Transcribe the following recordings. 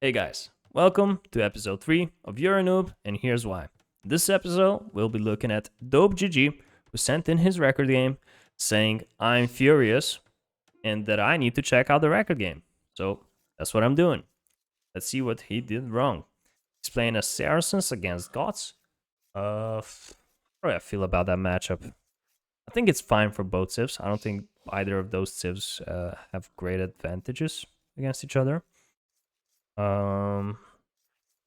Hey guys, welcome to episode 3 of You're a Noob, and here's why. This episode, we'll be looking at DopeGG, who sent in his record game saying, I'm furious and that I need to check out the record game. So that's what I'm doing. Let's see what he did wrong. He's playing as Saracens against Goths. How do I feel about that matchup? I think it's fine for both civs. I don't think either of those civs have great advantages against each other. And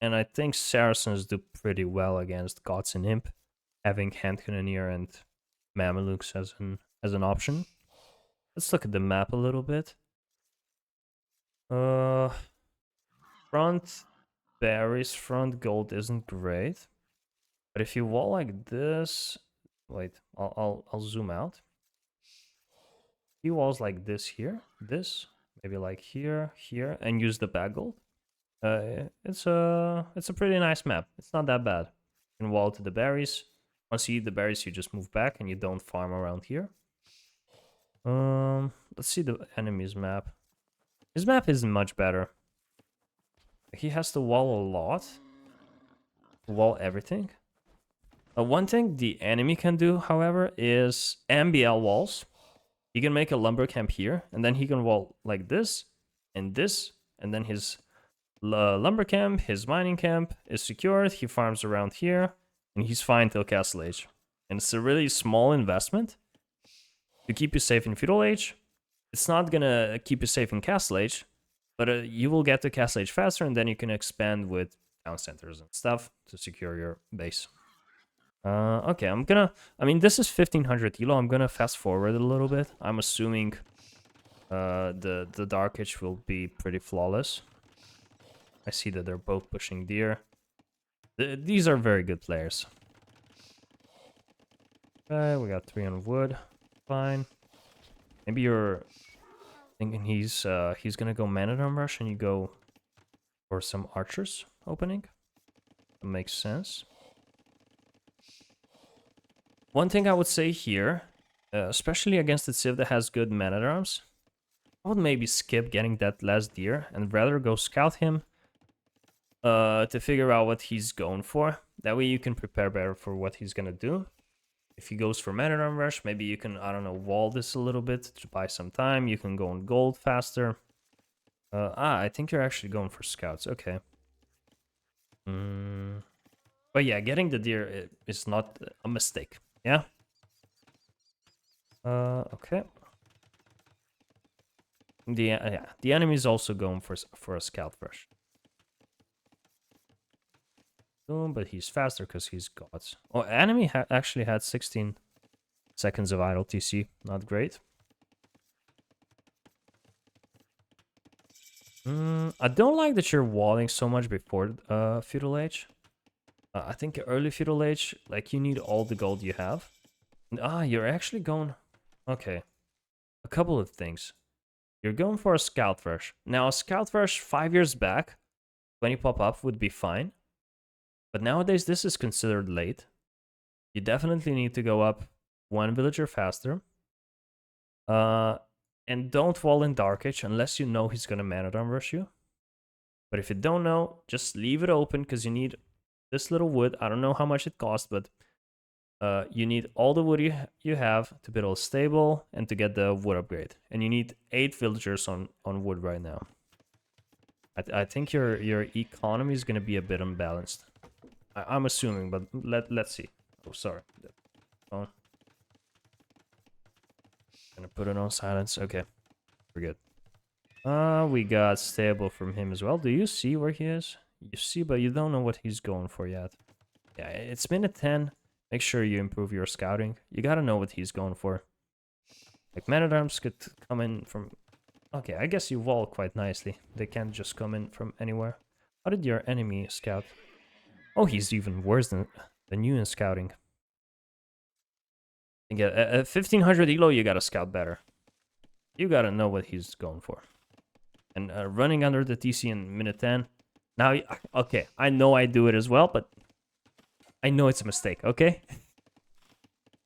I think Saracens do pretty well against Goths and Imp, having Hand Cannoneer and Mamelukes as an option. Let's look at the map a little bit. Front berries, front gold isn't great, but if you wall like this, wait, I'll zoom out. He walls like this here, this maybe like here, and use the back gold. It's a pretty nice map. It's not that bad. You can wall to the berries. Once you eat the berries, you just move back and you don't farm around here. Let's see the enemy's map. His map isn't much better. He has to wall a lot. Wall everything. One thing the enemy can do, however, is MBL walls. He can make a lumber camp here, and then he can wall like this, and then his lumber camp, his mining camp is secured. He farms around here, and he's fine till Castle Age. And it's a really small investment to keep you safe in Feudal Age. It's not gonna keep you safe in Castle Age, but you will get to Castle Age faster, and then you can expand with town centers and stuff to secure your base. Okay, this is 1500 elo. I'm gonna fast forward a little bit. I'm assuming the Dark Age will be pretty flawless. I see that they're both pushing deer. These are very good players. Okay, we got 3 on wood. Fine. Maybe you're thinking he's gonna go Man-at-Arm Rush and you go for some archers opening. That makes sense. One thing I would say here, especially against the civ that has good Man-at-Arms, I would maybe skip getting that last deer and rather go scout him to figure out what he's going for. That way you can prepare better for what he's gonna do. If he goes for Man-at-Arm Rush, maybe you can, I don't know, wall this a little bit to buy some time. You can go on gold faster. I think you're actually going for scouts. Okay. But yeah, getting the deer is not a mistake. Yeah? Okay. The enemy is also going for a scout rush. But he's faster because he's Goths. Oh, enemy actually had 16 seconds of idle TC. Not great. I don't like that you're walling so much before Feudal Age. I think early Feudal Age, like, you need all the gold you have. You're actually going... Okay. A couple of things. You're going for a Scout Rush. Now, a Scout Rush 5 years back, when you pop up, would be fine. But nowadays, this is considered late. You definitely need to go up 1 villager faster. And don't wall in Dark Age unless you know he's gonna Man-at-Arm Rush you. But if you don't know, just leave it open because you need this little wood. I don't know how much it costs, but you need all the wood you have to build a stable and to get the wood upgrade. And you need 8 villagers on wood right now. I think your economy is gonna be a bit unbalanced. I'm assuming, but let's see. Oh, sorry. Oh. Gonna put it on silence. Okay, we're good. We got stable from him as well. Do you see where he is? You see, but you don't know what he's going for yet. Yeah, it's minute 10. Make sure you improve your scouting. You gotta know what he's going for. Like, Man-at-Arms could come in from... Okay, I guess you wall quite nicely. They can't just come in from anywhere. How did your enemy scout? Oh, he's even worse than you in scouting. Yeah, at 1500 elo, you gotta scout better. You gotta know what he's going for. And running under the TC in minute 10. Now, okay, I know I do it as well, but I know it's a mistake, okay?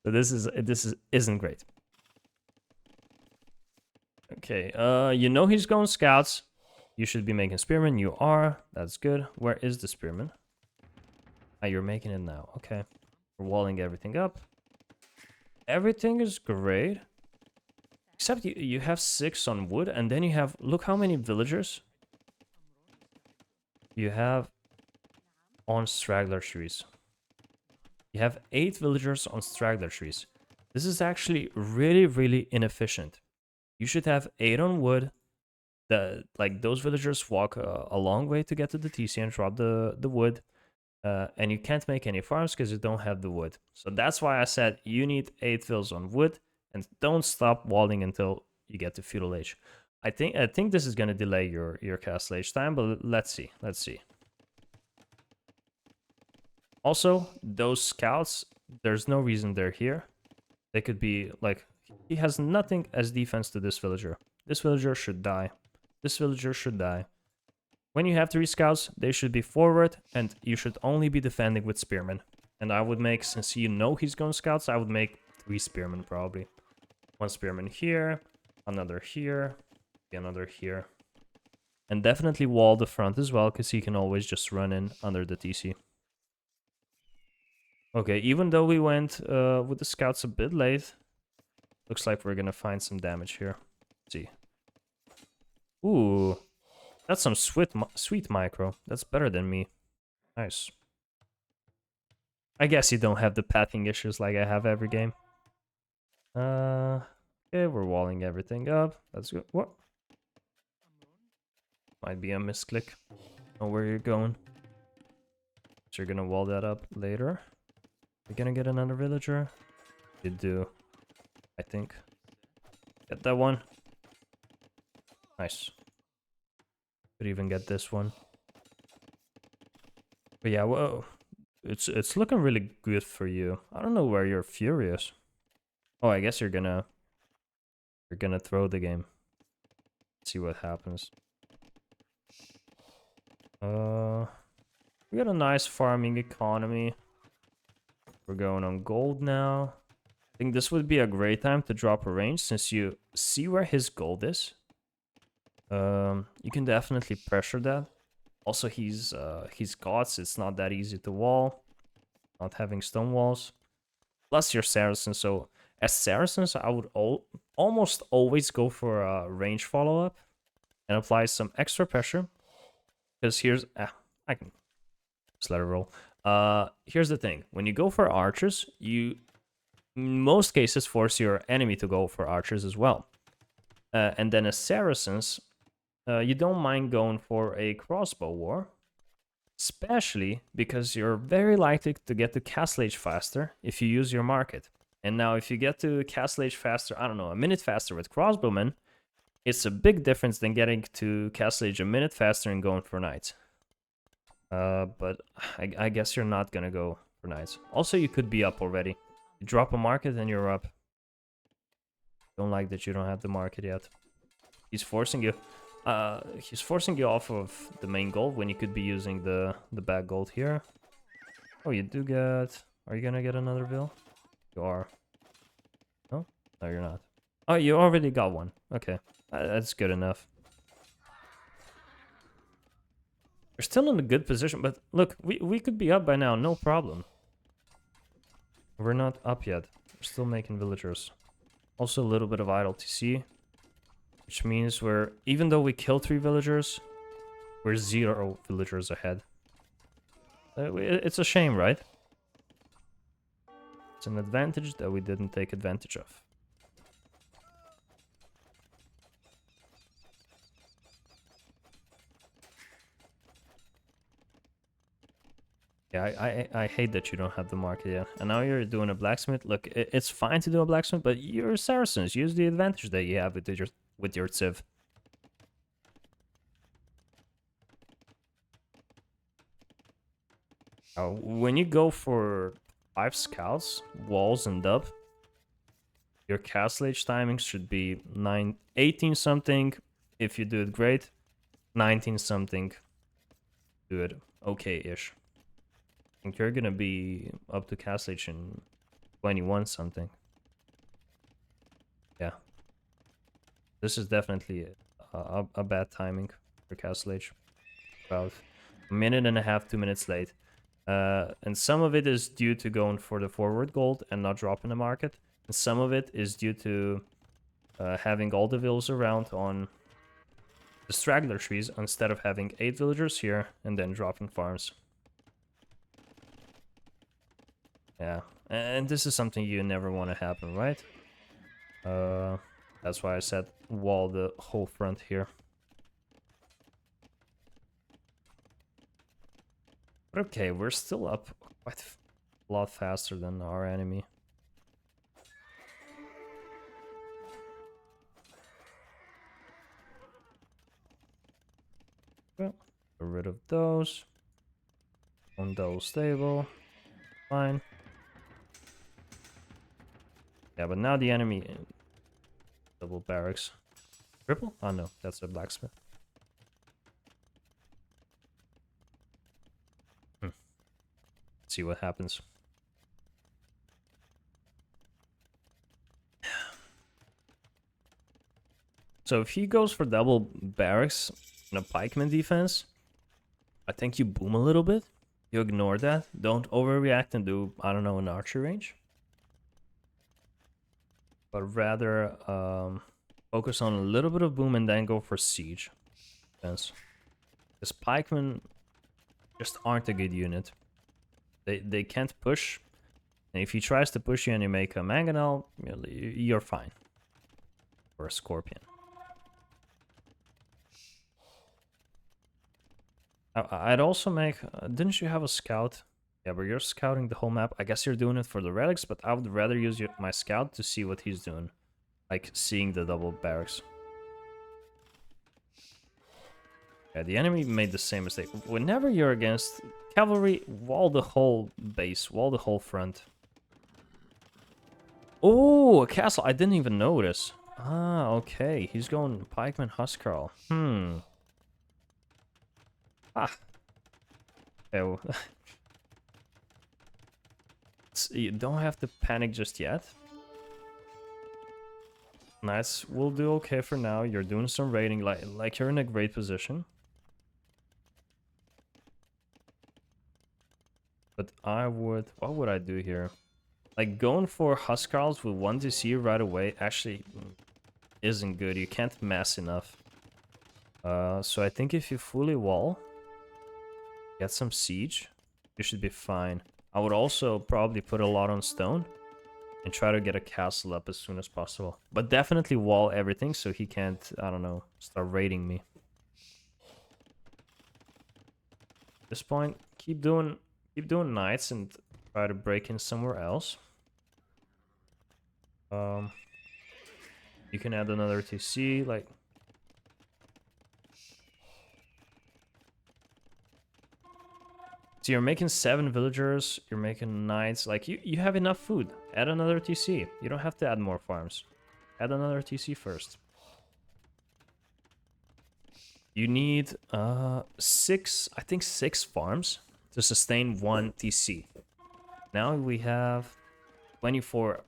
So this isn't great. Okay, you know he's going scouts. You should be making spearmen. You are. That's good. Where is the spearman? Ah, you're making it now. Okay. We're walling everything up. Everything is great. Except you have 6 on wood, and then you have... Look how many villagers you have on straggler trees. You have 8 villagers on straggler trees. This is actually really, really inefficient. You should have 8 on wood. Like, those villagers walk a long way to get to the TC and drop the wood. And you can't make any farms because you don't have the wood. So that's why I said you need 8 vills on wood. And don't stop walling until you get to feudal age. I think this is gonna delay your castle age time, but let's see. Let's see. Also, those scouts, there's no reason they're here. They could be like, he has nothing as defense to this villager. This villager should die. This villager should die. When you have 3 scouts, they should be forward, and you should only be defending with spearmen. And I would make, since you know he's going scouts, I would make 3 spearmen probably. 1 spearman here, another here, another here. And definitely wall the front as well, because he can always just run in under the TC. Okay, even though we went with the scouts a bit late, looks like we're gonna find some damage here. Let's see. Ooh, that's some sweet micro. That's better than me. Nice. I guess you don't have the pathing issues like I have every game. Okay, we're walling everything up. That's good. What? Might be a misclick. Know where you're going. So you're gonna wall that up later. You're gonna get another villager? You do. I think. Get that one. Nice. Could even get this one. But yeah, whoa. It's looking really good for you. I don't know where you're furious. Oh, I guess you're gonna throw the game. See what happens. We got a nice farming economy. We're going on gold now. I think this would be a great time to drop a range since you see where his gold is. You can definitely pressure that. Also, he's Goths. It's not that easy to wall. Not having stone walls. Plus, you're Saracens. So, as Saracens, I would almost always go for a range follow-up and apply some extra pressure. Because here's... I can just let it roll. Here's the thing. When you go for archers, you... in most cases, force your enemy to go for archers as well. And then as Saracens, you don't mind going for a crossbow war. Especially because you're very likely to get to castle age faster if you use your market. And now if you get to castle age faster, I don't know, a minute faster with crossbowmen, it's a big difference than getting to castle age a minute faster and going for knights. But I guess you're not gonna go for knights. Also, you could be up already. You drop a market and you're up. Don't like that you don't have the market yet. He's forcing you. He's forcing you off of the main gold when you could be using the back gold here. Oh, you do get... Are you gonna get another bill? You are. No? No, you're not. Oh, you already got one. Okay. That's good enough. You're still in a good position, but look, we could be up by now, no problem. We're not up yet. We're still making villagers. Also a little bit of idle TC. Which means we're, even though we killed 3 villagers, we're 0 villagers ahead. It's a shame, right? It's an advantage that we didn't take advantage of. Yeah, I hate that you don't have the market yet. And now you're doing a blacksmith. Look, it's fine to do a blacksmith, but you're Saracens. Use the advantage that you have with your civ. When you go for 5 scouts, walls, and dub, your castle age timings should be 18 something if you do it great, 19 something, do it okay-ish. I think you're gonna be up to castle age in 21 something. Yeah. This is definitely a bad timing. for Castle Age. About a minute and a half, 2 minutes late. And some of it is due to going for the forward gold and not dropping the market. And some of it is due to having all the villas around on the straggler trees instead of having 8 villagers here and then dropping farms. Yeah, and this is something you never want to happen, right? That's why I said wall the whole front here. But okay, we're still up quite a lot faster than our enemy. Well, get rid of those. On those stable. Fine. Yeah, but now the enemy... Double barracks. Triple? Oh no, that's a blacksmith. Let's see what happens. So if he goes for double barracks and a pikeman defense, I think you boom a little bit. You ignore that. Don't overreact and do, I don't know, an archer range. But rather focus on a little bit of boom and then go for siege defense. Because pikemen just aren't a good unit. They can't push. And if he tries to push you and you make a mangonel, you're fine. Or a scorpion. I'd also make... didn't you have a scout? Yeah, but you're scouting the whole map. I guess you're doing it for the relics, but I would rather use my scout to see what he's doing. Like, seeing the double barracks. Yeah, the enemy made the same mistake. Whenever you're against cavalry, wall the whole base. Wall the whole front. Oh, a castle. I didn't even notice. Ah, okay. He's going pikeman huskarl. Ah. Oh. You don't have to panic just yet. Nice. We'll do okay for now. You're doing some raiding. Like you're in a great position. But I would... What would I do here? Like, going for huskarls with 1 DC right away actually isn't good. You can't mass enough. So I think if you fully wall... Get some siege, you should be fine. I would also probably put a lot on stone and try to get a castle up as soon as possible. But definitely wall everything so he can't, I don't know, start raiding me. At this point, keep doing knights and try to break in somewhere else. You can add another TC, like... So you're making 7 villagers, you're making knights, like you have enough food. Add another TC. You don't have to add more farms. Add another TC first. You need 6, I think 6 farms to sustain 1 TC. Now we have 24.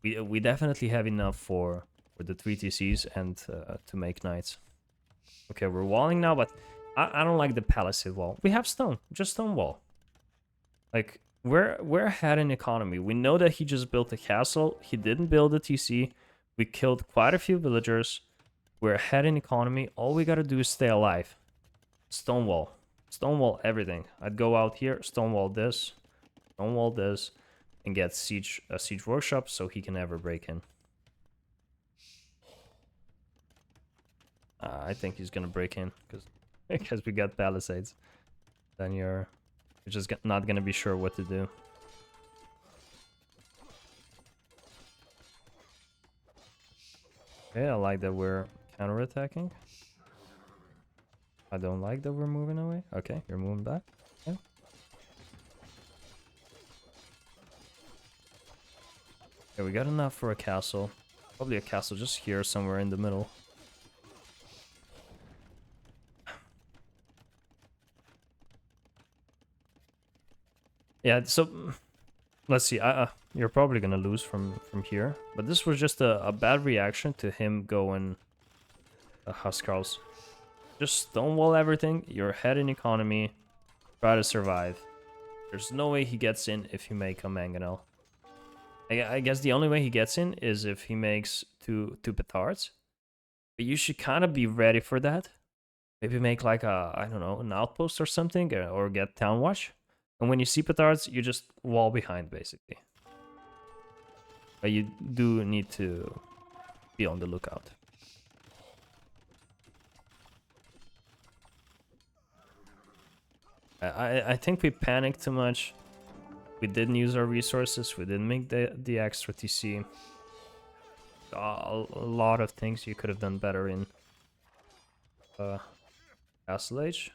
We definitely have enough for the 3 TCs and to make knights. Okay, we're walling now, but I don't like the palisade wall. We have stone, just stone wall. Like, we're ahead in economy. We know that he just built a castle. He didn't build a TC. We killed quite a few villagers. We're ahead in economy. All we gotta do is stay alive. Stone wall. Stone wall everything. I'd go out here, stone wall this, and get a siege workshop so he can never break in. I think he's gonna break in because we got palisades. Then you're just not gonna be sure what to do. Okay, I like that we're counterattacking. I don't like that we're moving away. Okay, you're moving back. Okay. Okay, we got enough for a castle. Probably a castle just here somewhere in the middle. Yeah, so let's see. You're probably gonna lose from here, but this was just a bad reaction to him going Huskarls. Just stonewall everything. You're ahead in economy. Try to survive. There's no way he gets in if you make a mangonel. I guess the only way he gets in is if he makes two petards. But you should kind of be ready for that. Maybe make like a, I don't know, an outpost or something, or get town watch. And when you see petards, you just wall behind, basically. But you do need to be on the lookout. I think we panicked too much. We didn't use our resources. We didn't make the extra TC. A lot of things you could have done better in Castle Age.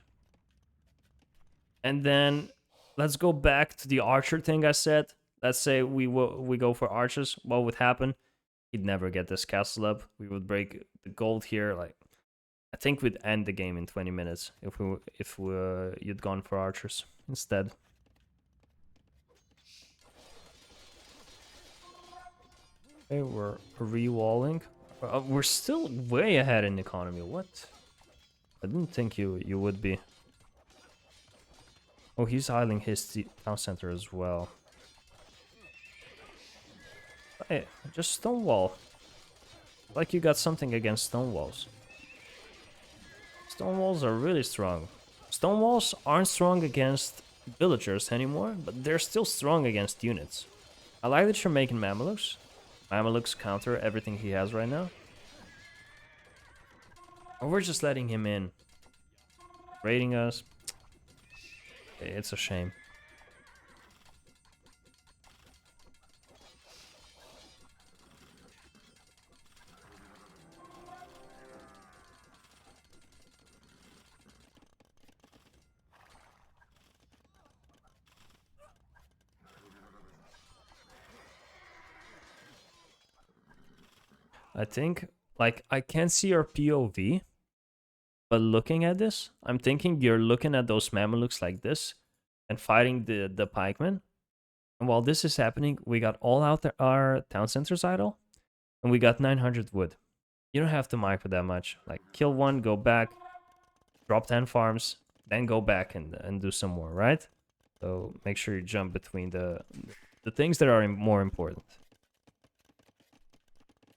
And then let's go back to the archer thing I said. Let's say we go for archers. What would happen? He'd never get this castle up. We would break the gold here. Like, I think we'd end the game in 20 minutes if you'd gone for archers instead. Okay, we're re-walling. We're still way ahead in economy. What? I didn't think you would be. Oh, he's idling his town center as well. Hey, just stonewall. Like you got something against stonewalls. Stonewalls are really strong. Stonewalls aren't strong against villagers anymore, but they're still strong against units. I like that you're making Mamelukes. Mamelukes counter everything he has right now. Or we're just letting him in. Raiding us. It's a shame. I think, like, I can't see your POV, but looking at this, I'm thinking you're looking at those Mamelukes like this and fighting the pikemen. And while this is happening, we got all out there, our town centers idle, and we got 900 wood. You don't have to micro that much. Like, kill one, go back, drop 10 farms, then go back and do some more, right? So make sure you jump between the things that are more important.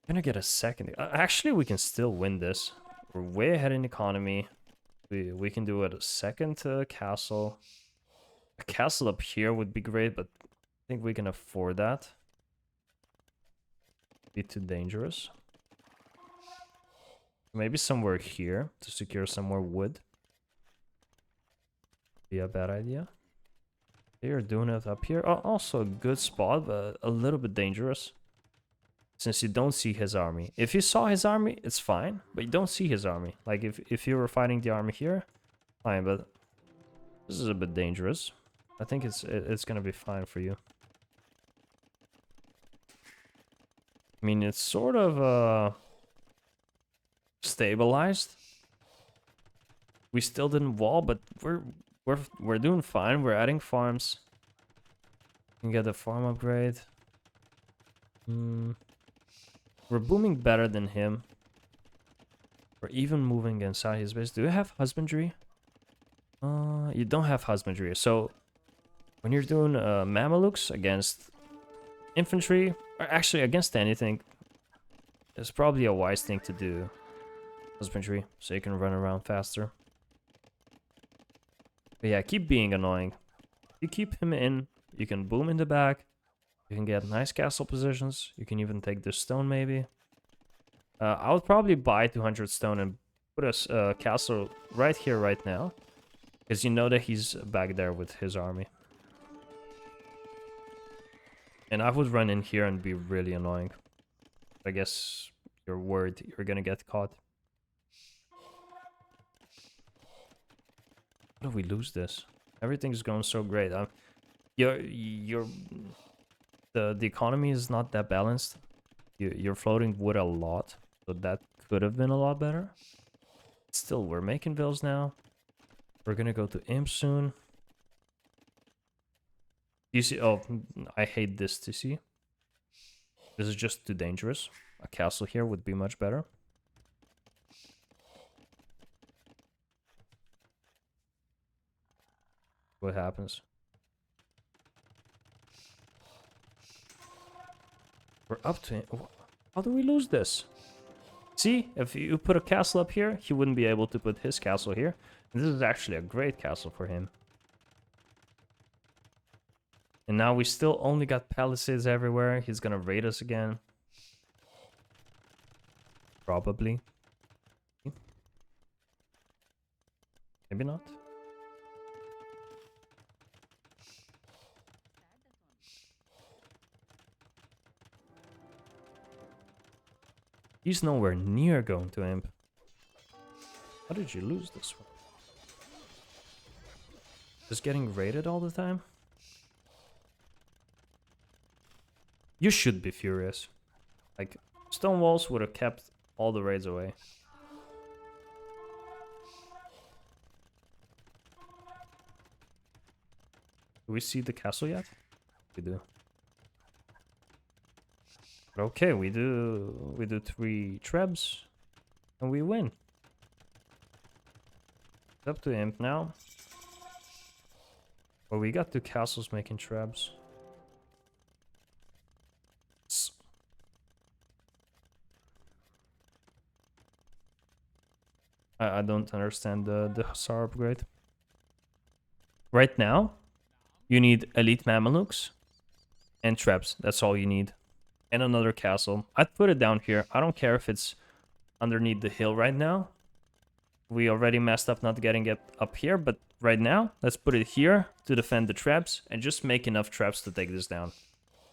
Gonna get a second. Actually, we can still win this. We're way ahead in economy. We can do it a second castle. A castle up here would be great, but I think we can afford that. Be too dangerous. Maybe somewhere here to secure some more wood. Be a bad idea. You're doing it up here. Also a good spot, but a little bit dangerous. Since you don't see his army. If you saw his army, it's fine, but you don't see his army. Like, if you were fighting the army here, fine, but this is a bit dangerous. I think it's gonna be fine for you. I mean, it's sort of stabilized. We still didn't wall, but we're doing fine. We're adding farms. We can get a farm upgrade. We're booming better than him. We're even moving inside his base. Do you have husbandry? You don't have husbandry. So when you're doing Mamelukes against infantry, or actually against anything, it's probably a wise thing to do. Husbandry, so you can run around faster. But yeah, keep being annoying. You keep him in, you can boom in the back. You can get nice castle positions. You can even take this stone, maybe. I would probably buy 200 stone and put a castle right here, right now. Because you know that he's back there with his army. And I would run in here and be really annoying. I guess you're worried you're gonna get caught. How do we lose this? Everything's going so great. The economy is not that balanced. You're floating wood a lot, so that could have been a lot better. Still, we're making bills now. We're gonna go to imp soon. You see? Oh, I hate this to see. This is just too dangerous. A castle here would be much better. What happens? We're up to him. How do we lose this? See, if you put a castle up here, he wouldn't be able to put his castle here. And this is actually a great castle for him. And now we still only got palisades everywhere. He's gonna raid us again. Probably. Maybe not. He's nowhere near going to imp. How did you lose this one? Just getting raided all the time? You should be furious. Like, stone walls would have kept all the raids away. Do we see the castle yet? We do. Okay, we do 3 trebs and we win. It's up to imp now. Well, we got 2 castles making trebs. I don't understand the Hussar upgrade. Right now, you need elite Mamelukes and trebs. That's all you need. And another castle. I'd put it down here. I don't care if it's underneath the hill right now. We already messed up not getting it up here, but right now, let's put it here to defend the traps and just make enough traps to take this down.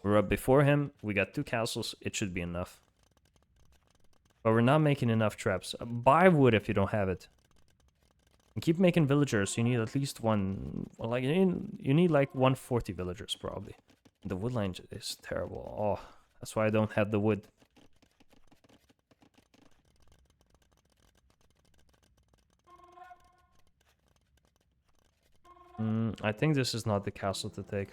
We're up before him. We got 2 castles. It should be enough. But we're not making enough traps. Buy wood if you don't have it. And keep making villagers. You need at least one. Well, like you need like 140 villagers probably. The wood line is terrible. Oh, that's why I don't have the wood. I think this is not the castle to take.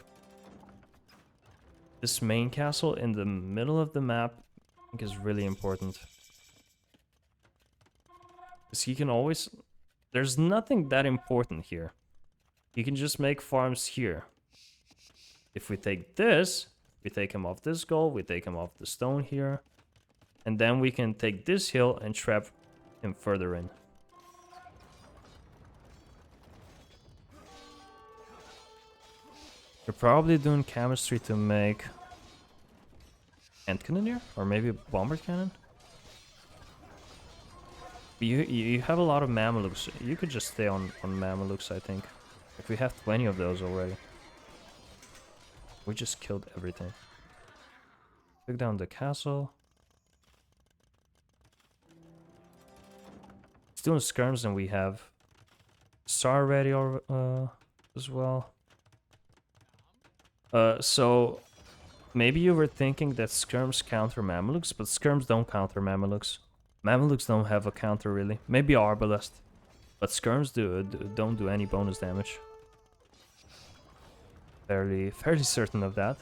This main castle in the middle of the map I think is really important. Because he can always... There's nothing that important here. He can just make farms here. If we take this, we take him off this goal, we take him off the stone here. And then we can take this hill and trap him further in. We're probably doing chemistry to make hand cannoneer or maybe a bomber cannon. You have a lot of Mamelukes. You could just stay on Mamelukes, I think. If we have 20 of those already. We just killed everything. Took down the castle. Still in skirms, and we have Tsar ready as well. So maybe you were thinking that skirms counter Mamelukes, but skirms don't counter Mamelukes. Mamelukes don't have a counter really. Maybe Arbalest, but skirms don't do any bonus damage. Fairly certain of that.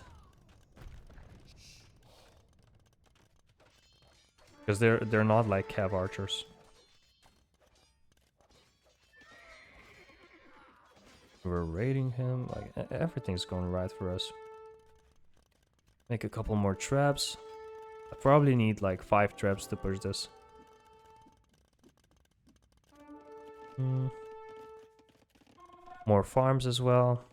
Because they're not like cav archers. We're raiding him. Like everything's going right for us. Make a couple more traps. I probably need like 5 traps to push this. More farms as well.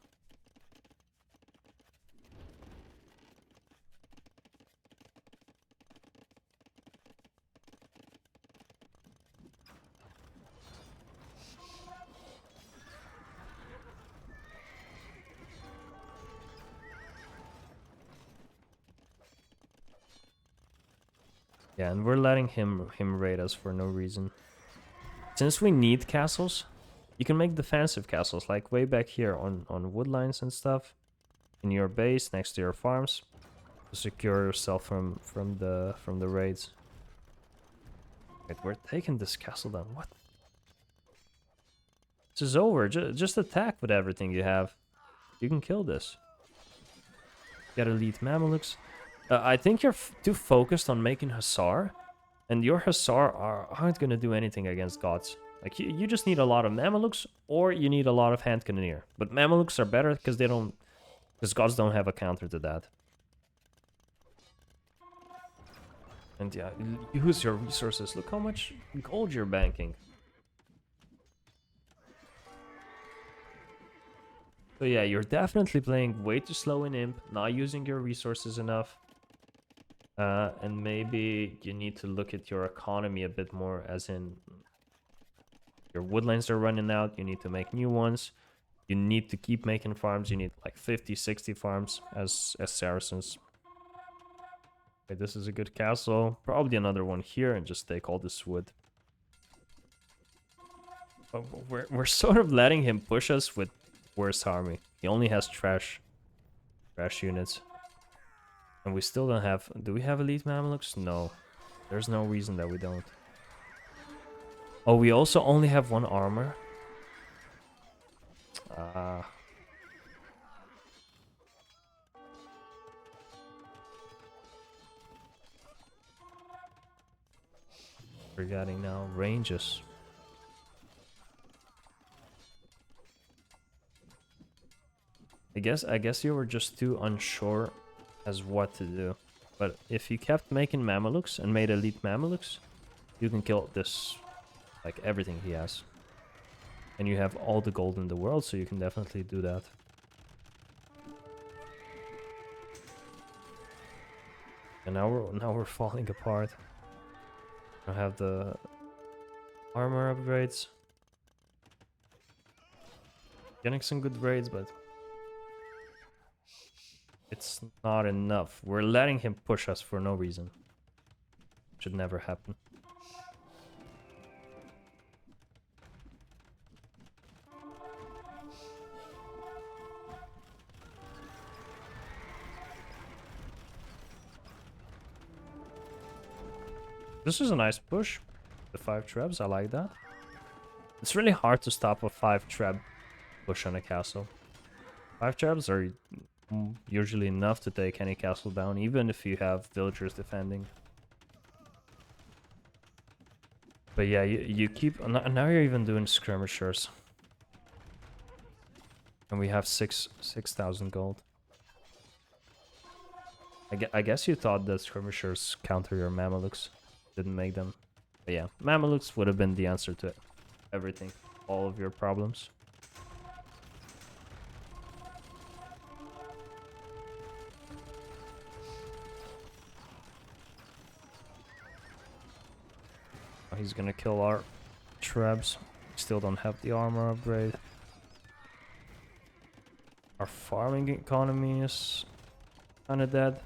Yeah, and we're letting him raid us for no reason. Since we need castles, you can make defensive castles, like way back here on wood lines and stuff, in your base next to your farms, to secure yourself from the raids. Wait, we're taking this castle down. What? This is over. Just attack with everything you have. You can kill this. Got elite Mamelukes. I think you're too focused on making Hussar, and your Hussar aren't gonna do anything against Goths. Like you just need a lot of Mamelukes, or you need a lot of hand cannoneer. But Mamelukes are better because because Goths don't have a counter to that. And yeah, use your resources. Look how much gold you're banking. So yeah, you're definitely playing way too slow in Imp, not using your resources enough. And maybe you need to look at your economy a bit more, as in your woodlands are running out, you need to make new ones. You need to keep making farms, you need like 50, 60 farms as Saracens. Okay, this is a good castle. Probably another one here and just take all this wood. But we're sort of letting him push us with worse army. He only has trash units. And we still don't have... Do we have elite Mamelukes? No. There's no reason that we don't. Oh, we also only have one armor. Forgetting now. Ranges. I guess you were just too unsure as what to do. But if you kept making Mamelukes and made elite Mamelukes, you can kill this, like everything he has. And you have all the gold in the world, so you can definitely do that. And now we're falling apart. I have the armor upgrades. Getting some good raids, but it's not enough. We're letting him push us for no reason. Should never happen. This is a nice push. The 5 trebs, I like that. It's really hard to stop a 5 treb push on a castle. 5 trebs are usually enough to take any castle down, even if you have villagers defending. But yeah, you keep... Now you're even doing skirmishers. And we have 6,000 gold. I guess you thought that skirmishers counter your Mamelukes. Didn't make them. But yeah, Mamelukes would have been the answer to everything. All of your problems. He's gonna kill our trebs. Still don't have the armor upgrade. Our farming economy is kind of dead.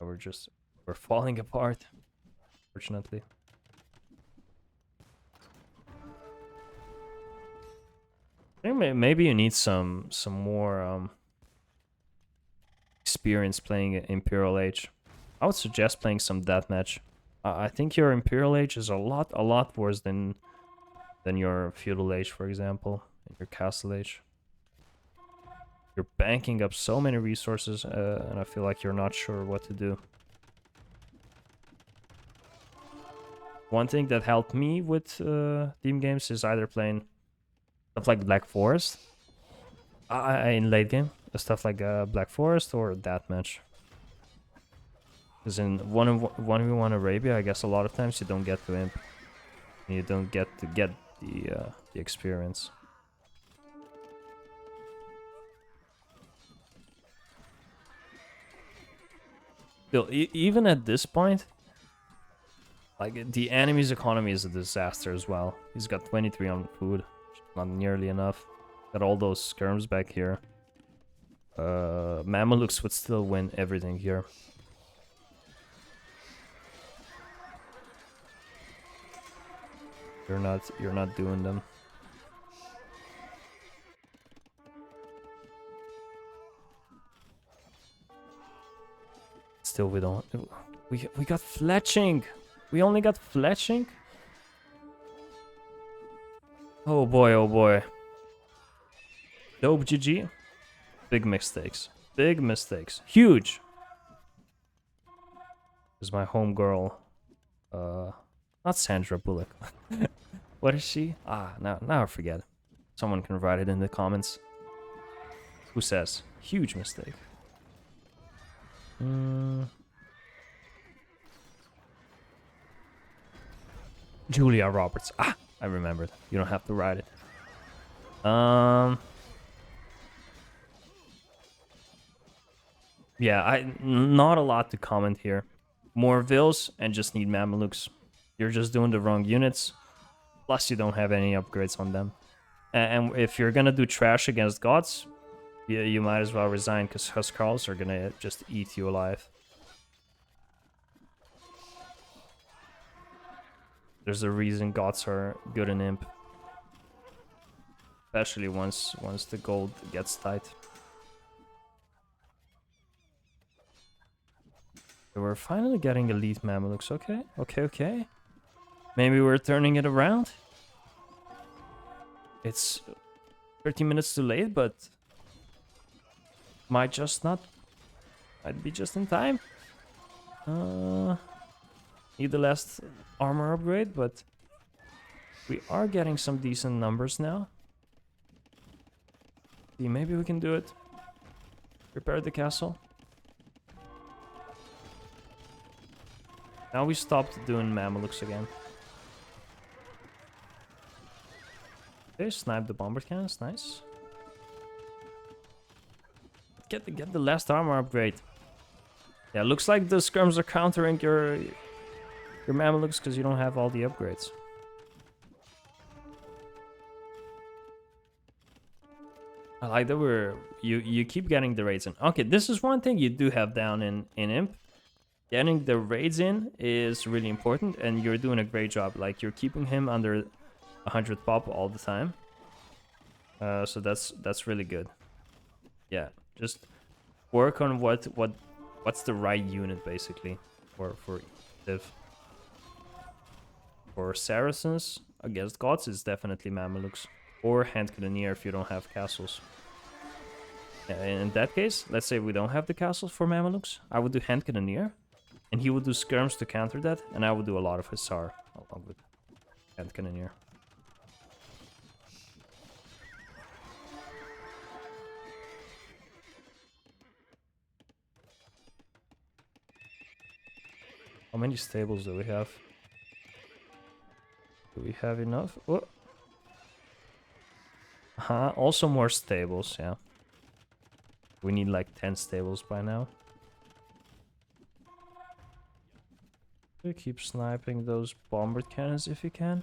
We're falling apart, fortunately. I think maybe you need some more experience playing Imperial Age. I would suggest playing some deathmatch. I think your Imperial Age is a lot worse than your Feudal Age, for example, and your Castle Age. You're banking up so many resources, and I feel like you're not sure what to do. One thing that helped me with team games is either playing stuff like Black Forest in late game, stuff like Black Forest or Deathmatch. Because in 1v1 Arabia, I guess a lot of times you don't get to imp, and you don't get the experience. Still, even at this point, like, the enemy's economy is a disaster as well. He's got 23 on food, not nearly enough. Got all those skirms back here. Mamelukes would still win everything here. You're not doing them. Still, we don't. We got fletching. We only got fletching? Oh boy, oh boy. Dope GG. Big mistakes. Big mistakes. Huge. This is my homegirl. Not Sandra Bullock. What is she? Ah, now I forget. Someone can write it in the comments. Who says? Huge mistake. Julia Roberts. Ah, I remembered. You don't have to write it. Yeah, not a lot to comment here. More vills and just need Mamelukes. You're just doing the wrong units. Plus, you don't have any upgrades on them. And if you're gonna do trash against Goths, you might as well resign, because Huskarls are gonna just eat you alive. There's a reason Goths are good in Imp. Especially once the gold gets tight. We're finally getting elite Mamelukes. Okay. Maybe we're turning it around. It's 30 minutes too late, but might be just in time. Need the last armor upgrade, but we are getting some decent numbers now. See, maybe we can do it. Repair the castle. Now we stopped doing Mamelukes again. Okay, snipe the bomber cannons, nice. Get the last armor upgrade. Yeah, looks like the skirms are countering your Mamelukes because you don't have all the upgrades. I like that you keep getting the raids in. Okay, this is one thing you do have down in Imp. Getting the raids in is really important, and you're doing a great job. Like, you're keeping him under 100 pop all the time. So that's really good. Yeah, just work on what's the right unit basically for Div. For Saracens against Goths, it's definitely Mamelukes or Hand Cannoneer if you don't have castles. In that case, let's say we don't have the castles for Mamelukes, I would do Hand Cannoneer. And he would do skirms to counter that, and I would do a lot of Hussar along with Hand Cannoneer. How many stables do we have? Do we have enough? Oh. Also more stables, yeah. We need like 10 stables by now. Keep sniping those bomber cannons if you can.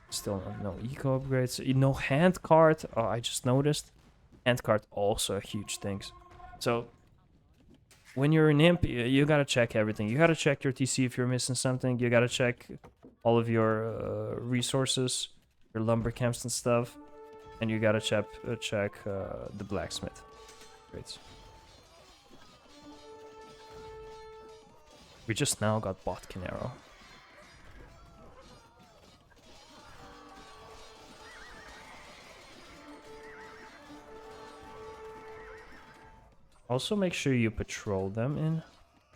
Still no eco upgrades. No hand cart. Oh, I just noticed. Hand cart also a huge thing. So when you're an imp, you gotta check everything. You gotta check your TC if you're missing something. You gotta check all of your resources, your lumber camps and stuff, and you gotta check the blacksmith. Great. We just now got Botkin Arrow. Also make sure you patrol them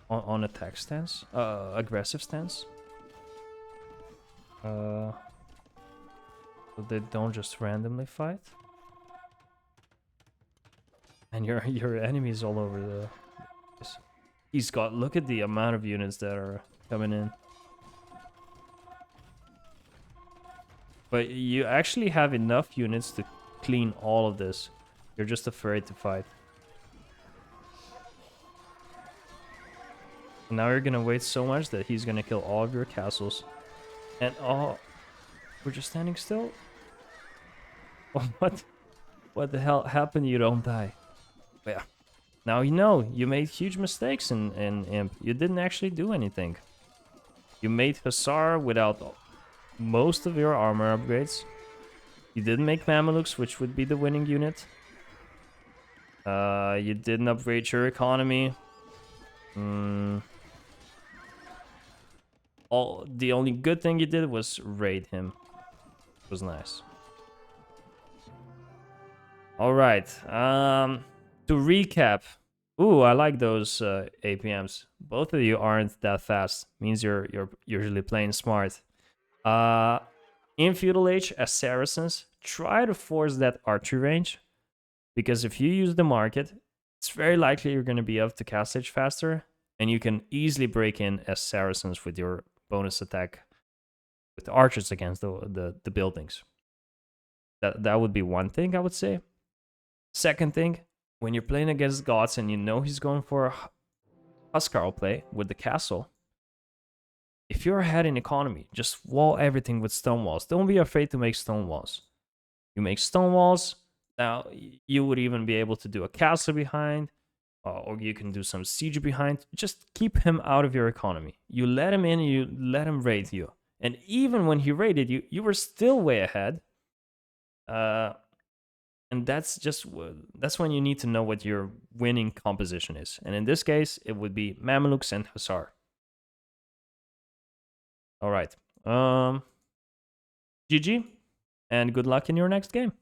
on attack stance, aggressive stance. So they don't just randomly fight. And your enemies all over the... He's got, look at the amount of units that are coming in. But you actually have enough units to clean all of this. You're just afraid to fight. And now you're gonna wait so much that he's gonna kill all of your castles. And oh, we're just standing still? What the hell happened? You don't die. But yeah. Now you know, you made huge mistakes in Imp. You didn't actually do anything. You made Hussar without most of your armor upgrades. You didn't make Mamelukes, which would be the winning unit. You didn't upgrade your economy. The only good thing you did was raid him. It was nice. Alright, to recap, Ooh, I like those APMs. Both of you aren't that fast. Means you're usually playing smart. Uh, in Feudal Age, as Saracens, try to force that archery range, because if you use the market, it's very likely you're going to be able to cast Age faster, and you can easily break in as Saracens with your bonus attack with the archers against the buildings. That would be one thing I would say. Second thing, when you're playing against Goths and you know he's going for a Huscarl play with the castle, if you're ahead in economy, just wall everything with stone walls. Don't be afraid to make stone walls. You make stone walls, now you would even be able to do a castle behind, or you can do some siege behind. Just keep him out of your economy. You let him in, you let him raid you. And even when he raided you, you were still way ahead. And that's when you need to know what your winning composition is. And in this case, it would be Mamelukes and Hussar. All right. GG, and good luck in your next game.